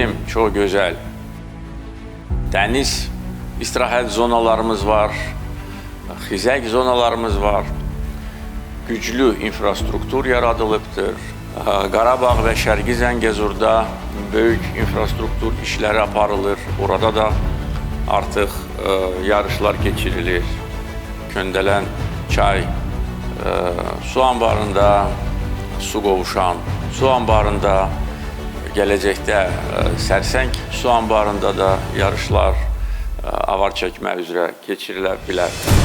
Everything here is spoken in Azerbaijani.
iklim çox gözəl. Dəniz istirahət zonalarımız var, xizək zonalarımız var. Güclü infrastruktur yaradılıbdır. Qarabağ və Şərqi Zəngəzurda böyük infrastruktur işləri aparılır. Orada da artıq yarışlar keçirilir. Köndələn çay su anbarında su qovuşan, su anbarında gələcəkdə Sərsəng su anbarında da yarışlar avar çəkmə üzrə keçirilə bilər.